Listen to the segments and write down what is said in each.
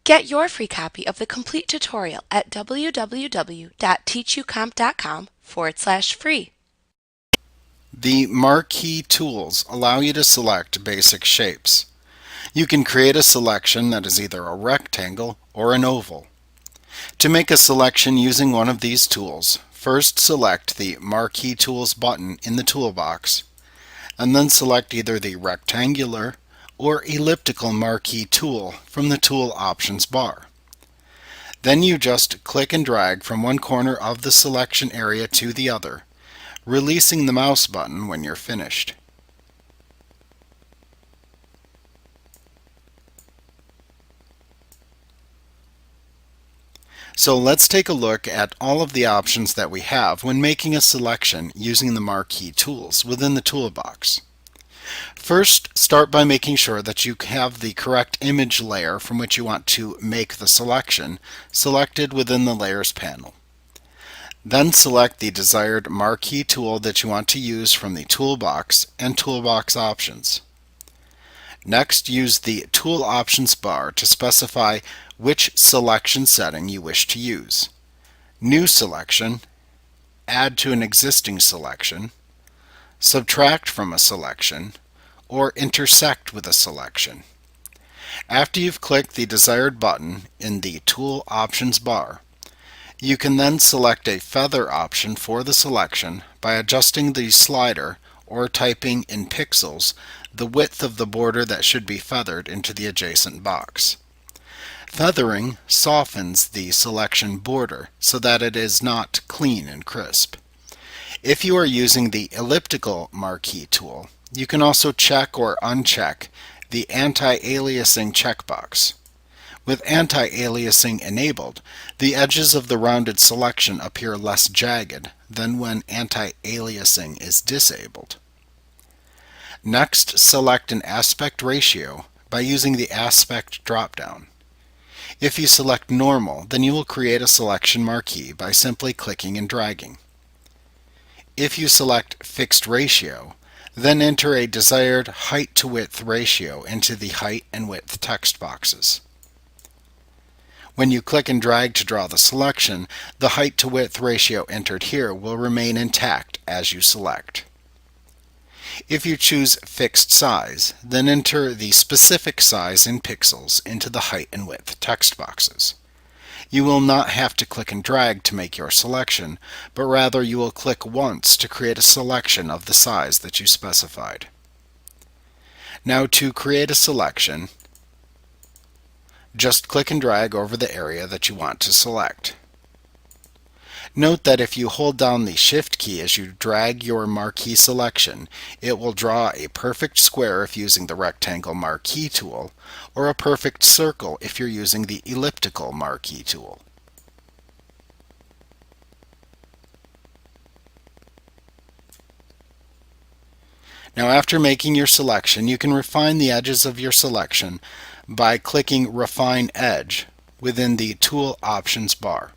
Get your free copy of the complete tutorial at www.teachucomp.com/free. The Marquee Tools allow you to select basic shapes. You can create a selection that is either a rectangle or an oval. To make a selection using one of these tools, first select the Marquee Tools button in the toolbox, and then select either the rectangular or elliptical Marquee tool from the Tool Options bar. Then you just click and drag from one corner of the selection area to the other, releasing the mouse button when you're finished. So let's take a look at all of the options that we have when making a selection using the Marquee Tools within the toolbox. First, start by making sure that you have the correct image layer from which you want to make the selection selected within the Layers panel. Then select the desired Marquee tool that you want to use from the toolbox and toolbox options. Next, use the Tool Options bar to specify which selection setting you wish to use. New selection, add to an existing selection, subtract from a selection, or intersect with a selection. After you've clicked the desired button in the Tool Options bar, you can then select a feather option for the selection by adjusting the slider or typing in pixels the width of the border that should be feathered into the adjacent box. Feathering softens the selection border so that it is not clean and crisp. If you are using the elliptical Marquee tool, you can also check or uncheck the Anti-Aliasing checkbox. With Anti-Aliasing enabled, the edges of the rounded selection appear less jagged than when Anti-Aliasing is disabled. Next, select an aspect ratio by using the Aspect drop-down. If you select Normal, then you will create a selection marquee by simply clicking and dragging. If you select Fixed Ratio, then enter a desired height to width ratio into the height and width text boxes. When you click and drag to draw the selection, the height to width ratio entered here will remain intact as you select. If you choose Fixed Size, then enter the specific size in pixels into the height and width text boxes. You will not have to click and drag to make your selection, but rather you will click once to create a selection of the size that you specified. Now to create a selection, just click and drag over the area that you want to select. Note that if you hold down the Shift key as you drag your marquee selection, it will draw a perfect square if using the rectangle Marquee tool, or a perfect circle if you're using the elliptical Marquee tool. Now after making your selection, you can refine the edges of your selection by clicking Refine Edge within the Tool Options bar.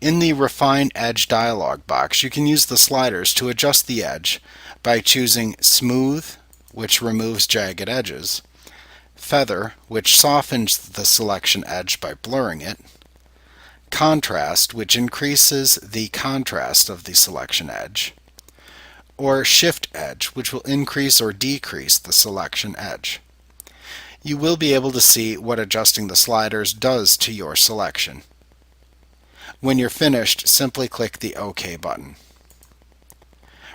In the Refine Edge dialog box, you can use the sliders to adjust the edge by choosing Smooth, which removes jagged edges, Feather, which softens the selection edge by blurring it, Contrast, which increases the contrast of the selection edge, or Shift Edge, which will increase or decrease the selection edge. You will be able to see what adjusting the sliders does to your selection. When you're finished, simply click the OK button.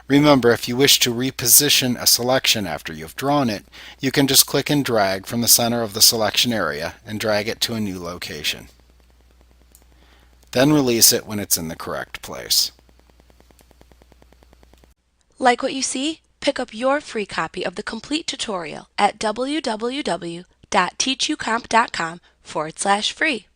Remember, if you wish to reposition a selection after you've drawn it, you can just click and drag from the center of the selection area and drag it to a new location. Then release it when it's in the correct place. Like what you see? Pick up your free copy of the complete tutorial at www.teachucomp.com/free.